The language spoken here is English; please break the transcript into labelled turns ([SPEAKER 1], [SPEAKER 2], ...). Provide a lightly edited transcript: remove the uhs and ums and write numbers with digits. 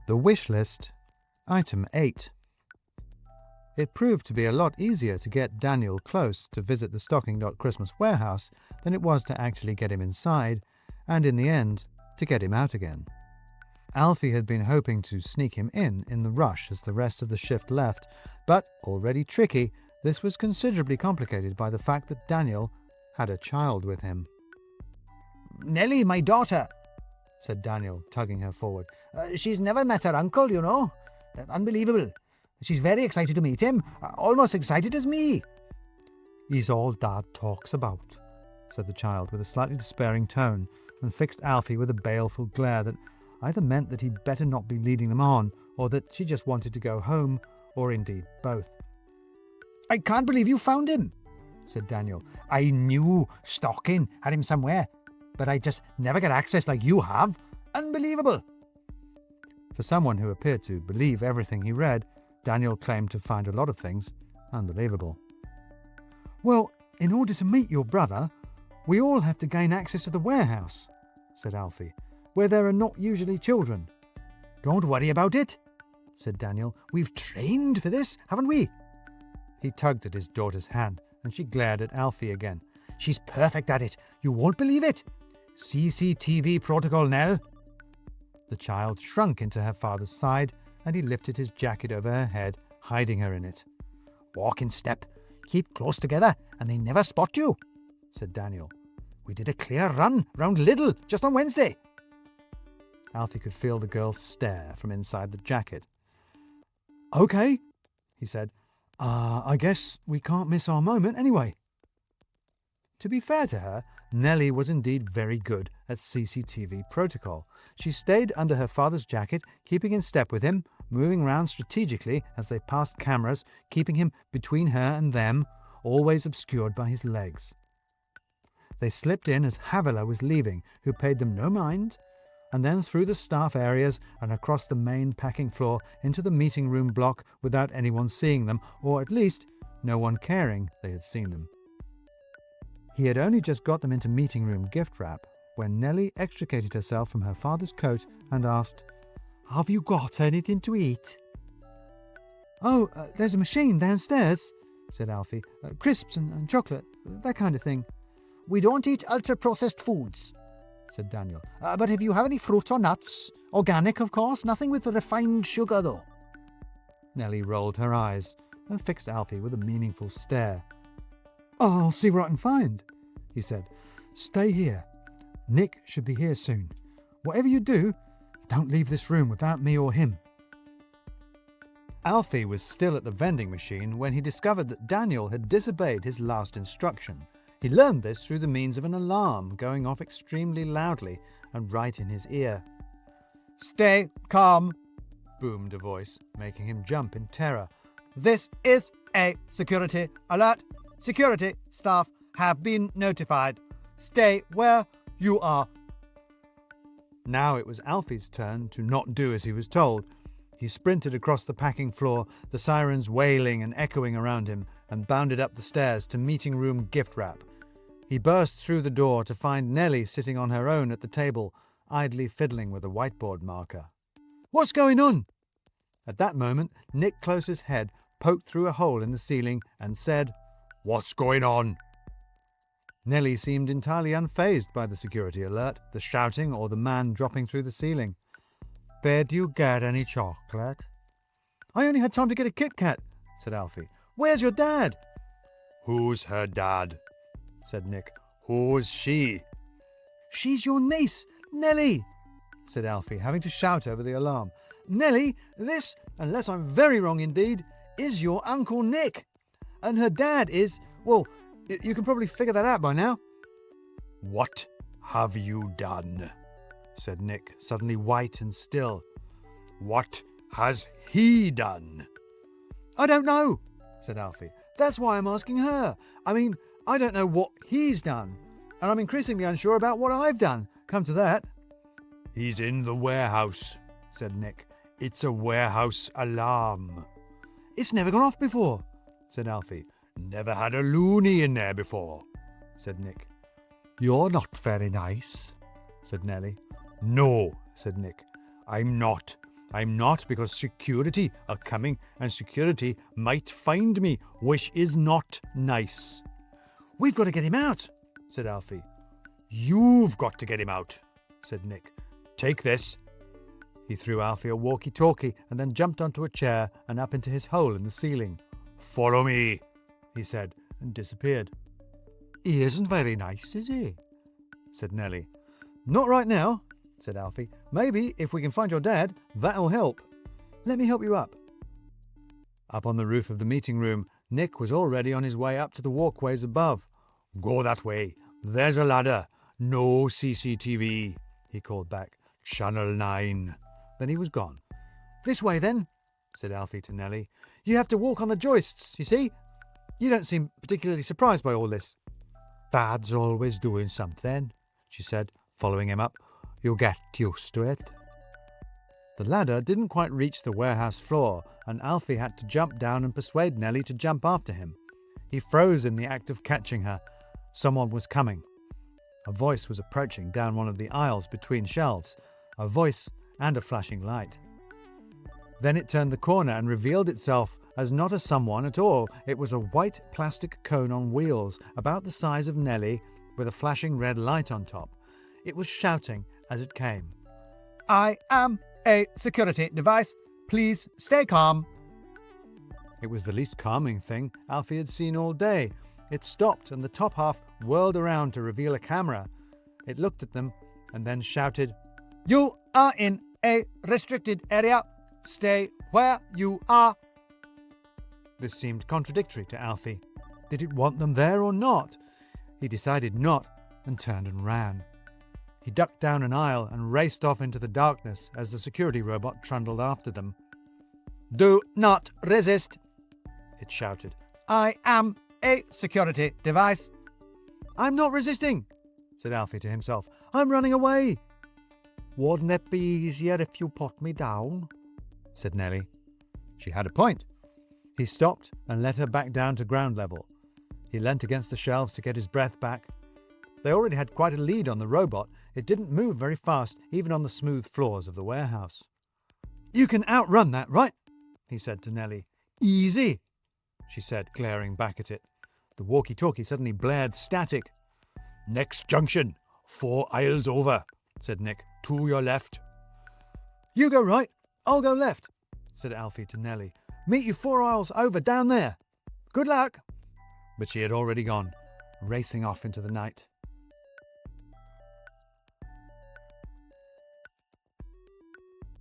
[SPEAKER 1] The wish list, item 8. It proved to be a lot easier to get Daniel close to visit the Stocking.Christmas warehouse than it was to actually get him inside, and in the end, to get him out again. Alfie had been hoping to sneak him in the rush as the rest of the shift left, but, already tricky, this was considerably complicated by the fact that Daniel had a child with him.
[SPEAKER 2] "Nellie, my daughter,"
[SPEAKER 1] said Daniel, tugging her forward.
[SPEAKER 2] "She's never met her uncle, you know. Unbelievable. She's very excited to meet him, almost excited as me."
[SPEAKER 1] "He's all Dad talks about," said the child with a slightly despairing tone, and fixed Alfie with a baleful glare that either meant that he'd better not be leading them on, or that she just wanted to go home, or indeed both.
[SPEAKER 2] "I can't believe you found him," said Daniel. "I knew Stocking had him somewhere, but I just never get access like you have. Unbelievable."
[SPEAKER 1] For someone who appeared to believe everything he read, Daniel claimed to find a lot of things unbelievable. "Well, in order to meet your brother, we all have to gain access to the warehouse," said Alfie, "where there are not usually children."
[SPEAKER 2] "Don't worry about it," said Daniel. "We've trained for this, haven't we?"
[SPEAKER 1] He tugged at his daughter's hand, and she glared at Alfie again.
[SPEAKER 2] "She's perfect at it. You won't believe it. CCTV protocol, Nell."
[SPEAKER 1] The child shrunk into her father's side, and he lifted his jacket over her head, hiding her in it.
[SPEAKER 2] "Walk in step. Keep close together, and they never spot you," said Daniel. "We did a clear run round Lidl just on Wednesday."
[SPEAKER 1] Alfie could feel the girl's stare from inside the jacket. "Okay," he said. I guess we can't miss our moment anyway." To be fair to her, Nellie was indeed very good at CCTV protocol. She stayed under her father's jacket, keeping in step with him, moving round strategically as they passed cameras, keeping him between her and them, always obscured by his legs. They slipped in as Havila was leaving, who paid them no mind, and then through the staff areas and across the main packing floor into the meeting room block without anyone seeing them, or at least no one caring they had seen them. He had only just got them into meeting room gift wrap when Nellie extricated herself from her father's coat and asked, "Have you got anything to eat?" "Oh, there's a machine downstairs," said Alfie. "Crisps and chocolate, that kind of thing."
[SPEAKER 2] "We don't eat ultra-processed foods," said Daniel. "But if you have any fruit or nuts, organic, of course, nothing with refined sugar, though."
[SPEAKER 1] Nellie rolled her eyes and fixed Alfie with a meaningful stare. "I'll see what I can find," he said. "Stay here. Nick should be here soon. Whatever you do, don't leave this room without me or him." Alfie was still at the vending machine when he discovered that Daniel had disobeyed his last instruction. He learned this through the means of an alarm going off extremely loudly and right in his ear.
[SPEAKER 2] "Stay calm,"
[SPEAKER 1] boomed a voice, making him jump in terror.
[SPEAKER 2] "This is a security alert. Security staff have been notified. Stay where you are."
[SPEAKER 1] Now it was Alfie's turn to not do as he was told. He sprinted across the packing floor, the sirens wailing and echoing around him, and bounded up the stairs to meeting room gift wrap. He burst through the door to find Nellie sitting on her own at the table, idly fiddling with a whiteboard marker. "What's going on?" At that moment, Nick Close's head poked through a hole in the ceiling and said, "What's going on?" Nellie seemed entirely unfazed by the security alert, the shouting, or the man dropping through the ceiling. "Did you get any chocolate?" "I only had time to get a Kit Kat," said Alfie. "Where's your dad?"
[SPEAKER 3] "Who's her dad?"
[SPEAKER 1] said Nick.
[SPEAKER 3] "Who's she?"
[SPEAKER 2] "She's your niece, Nellie,"
[SPEAKER 1] said Alfie, having to shout over the alarm. "Nellie, this, unless I'm very wrong indeed, is your Uncle Nick. And her dad is, well, you can probably figure that out by now."
[SPEAKER 3] "What have you done?"
[SPEAKER 1] said Nick, suddenly white and still.
[SPEAKER 3] "What has he done?"
[SPEAKER 1] "I don't know," said Alfie. "That's why I'm asking her. I mean, I don't know what he's done, and I'm increasingly unsure about what I've done, come to that."
[SPEAKER 3] "He's in the warehouse," said Nick. "It's a warehouse alarm."
[SPEAKER 1] "It's never gone off before," said Alfie.
[SPEAKER 3] "Never had a loony in there before," said Nick.
[SPEAKER 1] "You're not very nice," said Nellie.
[SPEAKER 3] "No," said Nick. "I'm not. I'm not, because security are coming and security might find me, which is not nice.
[SPEAKER 1] We've got to get him out, said Alfie.
[SPEAKER 3] You've got to get him out, said Nick. Take this.
[SPEAKER 1] He threw Alfie a walkie-talkie and then jumped onto a chair and up into his hole in the ceiling.
[SPEAKER 3] Follow me,
[SPEAKER 1] he said, and disappeared.
[SPEAKER 2] He isn't very nice, is he?
[SPEAKER 1] Said Nellie. Not right now, said Alfie. Maybe if we can find your dad, that'll help. Let me help you up. Up on the roof of the meeting room, Nick was already on his way up to the walkways above.
[SPEAKER 3] Go that way. There's a ladder. No CCTV, he called back. Channel 9.
[SPEAKER 1] Then he was gone. This way, then, said Alfie to Nellie. You have to walk on the joists, you see? You don't seem particularly surprised by all this.
[SPEAKER 2] Dad's always doing something, she said, following him up. You'll get used to it.
[SPEAKER 1] The ladder didn't quite reach the warehouse floor, and Alfie had to jump down and persuade Nellie to jump after him. He froze in the act of catching her. Someone was coming. A voice was approaching down one of the aisles between shelves, a voice and a flashing light. Then it turned the corner and revealed itself as not a someone at all. It was a white plastic cone on wheels, about the size of Nellie, with a flashing red light on top. It was shouting as it came.
[SPEAKER 2] I am a security device. Please stay calm.
[SPEAKER 1] It was the least calming thing Alfie had seen all day. It stopped and the top half whirled around to reveal a camera. It looked at them and then shouted,
[SPEAKER 2] You are in a restricted area. Stay where you are.
[SPEAKER 1] This seemed contradictory to Alfie. Did it want them there or not? He decided not and turned and ran. He ducked down an aisle and raced off into the darkness as the security robot trundled after them.
[SPEAKER 2] Do not resist,
[SPEAKER 1] it shouted.
[SPEAKER 2] I am a security device.
[SPEAKER 1] I'm not resisting, said Alfie to himself. I'm running away.
[SPEAKER 2] Wouldn't it be easier if you put me down?
[SPEAKER 1] Said Nellie. She had a point. He stopped and let her back down to ground level. He leant against the shelves to get his breath back. They already had quite a lead on the robot. It didn't move very fast, even on the smooth floors of the warehouse. You can outrun that, right? He said to Nellie. Easy, she said, glaring back at it. The walkie-talkie suddenly blared static.
[SPEAKER 3] Next junction, 4 aisles over, said Nick. To your left.
[SPEAKER 1] You go right, I'll go left, said Alfie to Nellie. Meet you 4 aisles over down there. Good luck. But she had already gone, racing off into the night.